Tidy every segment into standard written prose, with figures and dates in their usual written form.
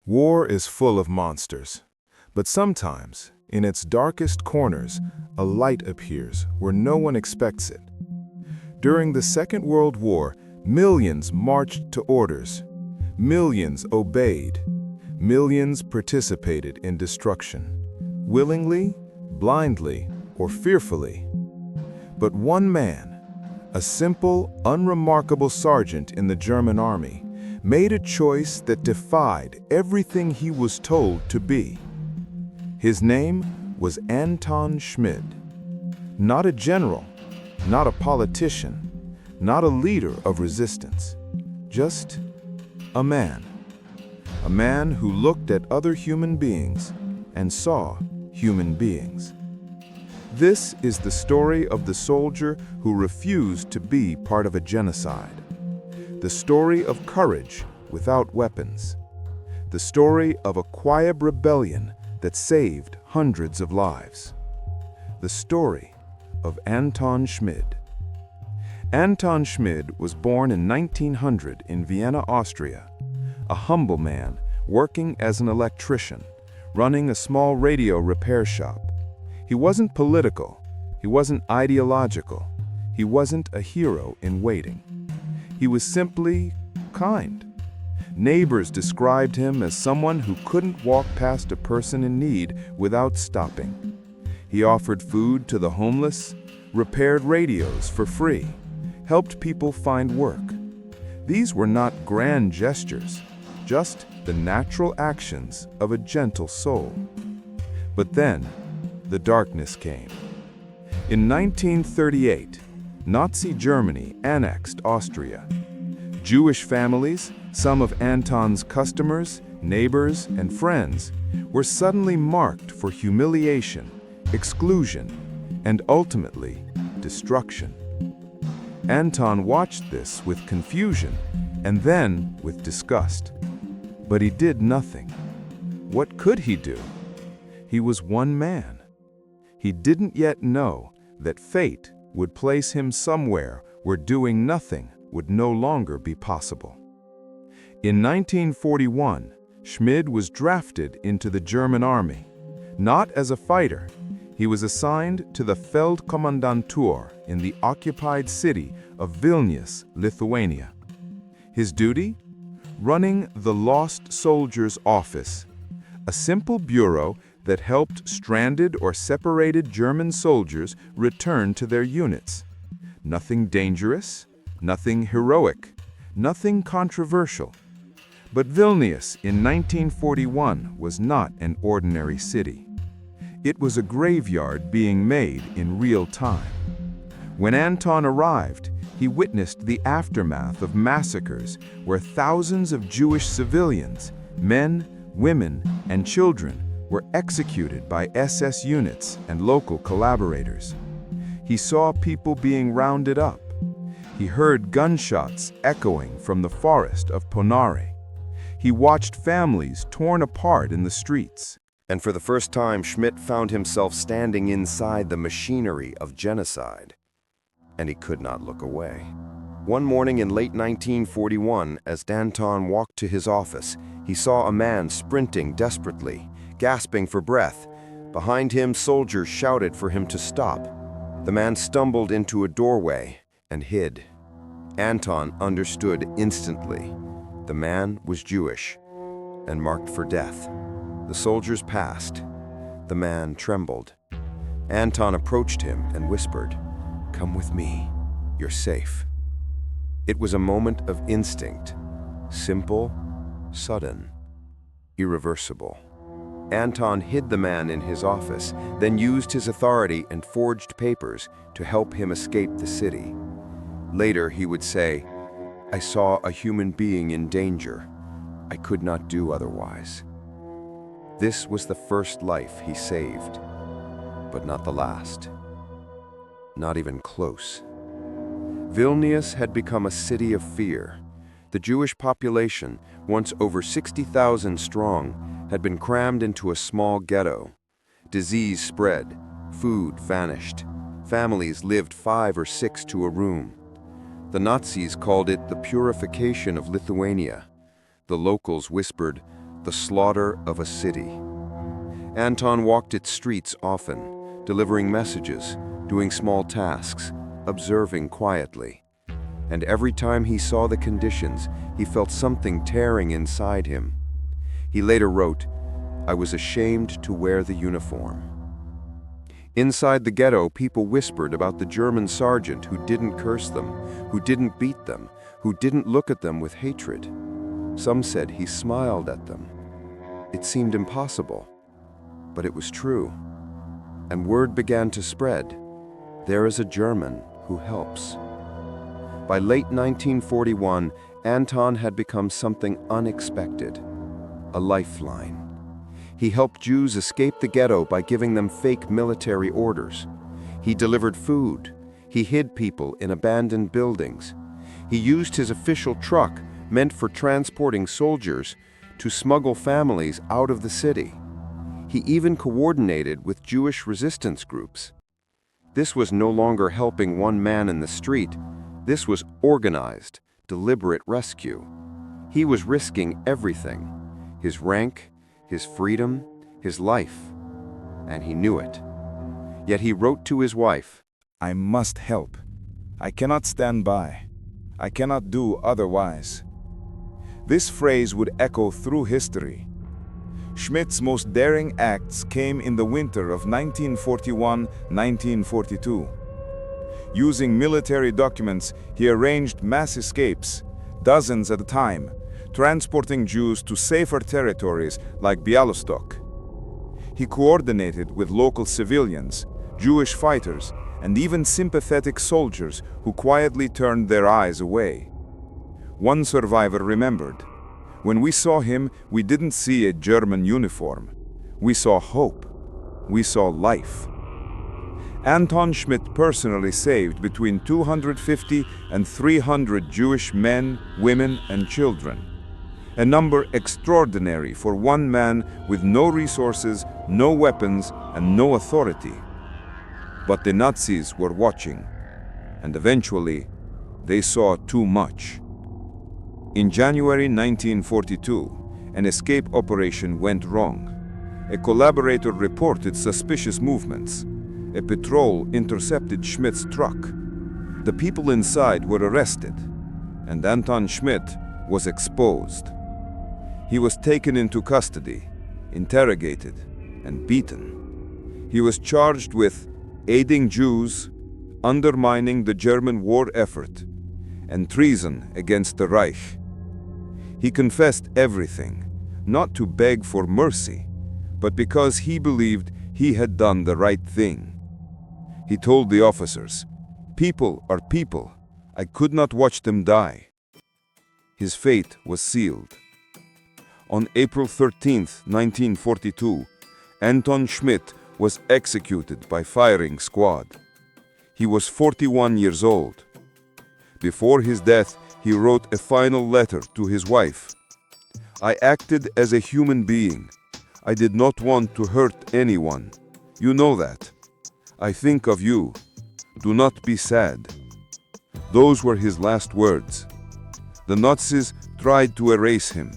War is full of monsters, but sometimes, in its darkest corners, a light appears where no one expects it. During the Second World War, millions marched to orders. Millions obeyed. Millions participated in destruction, willingly, blindly, or fearfully. But one man, a simple, unremarkable sergeant in the German army, made a choice that defied everything he was told to be. His name was Anton Schmid. Not a general, not a politician, not a leader of resistance, just a man. A man who looked at other human beings and saw human beings. This is the story of the soldier who refused to be part of a genocide. The story of courage without weapons. The story of a quiet rebellion that saved hundreds of lives. The story of Anton Schmid. Anton Schmid was born in 1900 in Vienna, Austria. A humble man working as an electrician, running a small radio repair shop. He wasn't political. He wasn't ideological. He wasn't a hero in waiting. He was simply kind. Neighbors described him as someone who couldn't walk past a person in need without stopping. He offered food to the homeless, repaired radios for free, helped people find work. These were not grand gestures, just the natural actions of a gentle soul. But then, the darkness came. In 1938, Nazi Germany annexed Austria. Jewish families, some of Anton's customers, neighbors, and friends, were suddenly marked for humiliation, exclusion, and ultimately, destruction. Anton watched this with confusion and then with disgust. But he did nothing. What could he do? He was one man. He didn't yet know that fate would place him somewhere where doing nothing would no longer be possible. In 1941, Schmid was drafted into the German army. Not as a fighter, he was assigned to the Feldkommandantur in the occupied city of Vilnius, Lithuania. His duty? Running the Lost Soldiers Office, a simple bureau that helped stranded or separated German soldiers return to their units. Nothing dangerous, nothing heroic, nothing controversial. But Vilnius in 1941 was not an ordinary city. It was a graveyard being made in real time. When Anton arrived, he witnessed the aftermath of massacres where thousands of Jewish civilians, men, women, and children, were executed by SS units and local collaborators. He saw people being rounded up. He heard gunshots echoing from the forest of Ponare. He watched families torn apart in the streets. And for the first time, Schmid found himself standing inside the machinery of genocide. And he could not look away. One morning in late 1941, as Anton walked to his office, he saw a man sprinting desperately, gasping for breath. Behind him, soldiers shouted for him to stop. The man stumbled into a doorway and hid. Anton understood instantly. The man was Jewish and marked for death. The soldiers passed. The man trembled. Anton approached him and whispered, "Come with me. You're safe." It was a moment of instinct. Simple, sudden, irreversible. Anton hid the man in his office, then used his authority and forged papers to help him escape the city. Later he would say, "I saw a human being in danger. I could not do otherwise." This was the first life he saved, but not the last. Not even close. Vilnius had become a city of fear. The Jewish population, once over 60,000 strong, had been crammed into a small ghetto. Disease spread, food vanished. Families lived 5 or 6 to a room. The Nazis called it the purification of Lithuania. The locals whispered, the slaughter of a city. Anton walked its streets often, delivering messages, doing small tasks, observing quietly. And every time he saw the conditions, he felt something tearing inside him. He later wrote, "I was ashamed to wear the uniform." Inside the ghetto, people whispered about the German sergeant who didn't curse them, who didn't beat them, who didn't look at them with hatred. Some said he smiled at them. It seemed impossible, but it was true. And word began to spread. There is a German who helps. By late 1941, Anton had become something unexpected, a lifeline. He helped Jews escape the ghetto by giving them fake military orders. He delivered food. He hid people in abandoned buildings. He used his official truck, meant for transporting soldiers, to smuggle families out of the city. He even coordinated with Jewish resistance groups. This was no longer helping one man in the street. This was organized, deliberate rescue. He was risking everything: his rank, his freedom, his life, and he knew it. Yet he wrote to his wife, "I must help. I cannot stand by. I cannot do otherwise." This phrase would echo through history. Schmid's most daring acts came in the winter of 1941-1942. Using military documents, he arranged mass escapes, dozens at a time, transporting Jews to safer territories like Bialystok. He coordinated with local civilians, Jewish fighters, and even sympathetic soldiers who quietly turned their eyes away. One survivor remembered, "When we saw him, we didn't see a German uniform. We saw hope. We saw life." Anton Schmid personally saved between 250 and 300 Jewish men, women, and children. A number extraordinary for one man with no resources, no weapons, and no authority. But the Nazis were watching, and eventually, they saw too much. In January 1942, an escape operation went wrong. A collaborator reported suspicious movements. A patrol intercepted Schmid's truck. The people inside were arrested, and Anton Schmid was exposed. He was taken into custody, interrogated, and beaten. He was charged with aiding Jews, undermining the German war effort, and treason against the Reich. He confessed everything, not to beg for mercy, but because he believed he had done the right thing. He told the officers, "People are people. I could not watch them die." His fate was sealed. On April 13, 1942, Anton Schmid was executed by firing squad. He was 41 years old. Before his death, he wrote a final letter to his wife. "I acted as a human being. I did not want to hurt anyone. You know that. I think of you. Do not be sad." Those were his last words. The Nazis tried to erase him,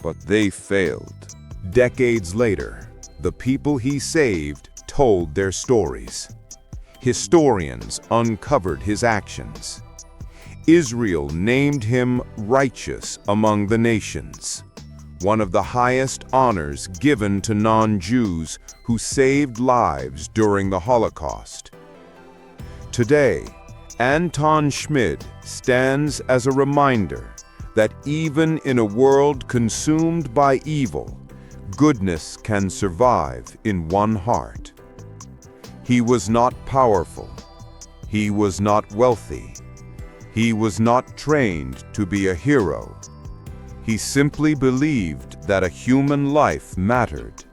but they failed. Decades later, the people he saved told their stories. Historians uncovered his actions. Israel named him righteous among the nations, one of the highest honors given to non-Jews who saved lives during the Holocaust. Today, Anton Schmid stands as a reminder that even in a world consumed by evil, goodness can survive in one heart. He was not powerful. He was not wealthy. He was not trained to be a hero. He simply believed that a human life mattered.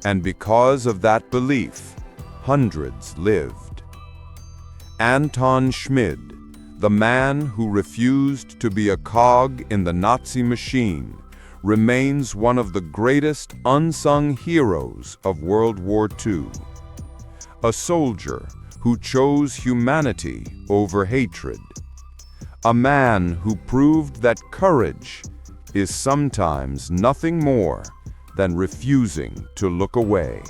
And because of that belief, hundreds lived. Anton Schmid, the man who refused to be a cog in the Nazi machine, remains one of the greatest unsung heroes of World War II. A soldier who chose humanity over hatred. A man who proved that courage is sometimes nothing more than refusing to look away.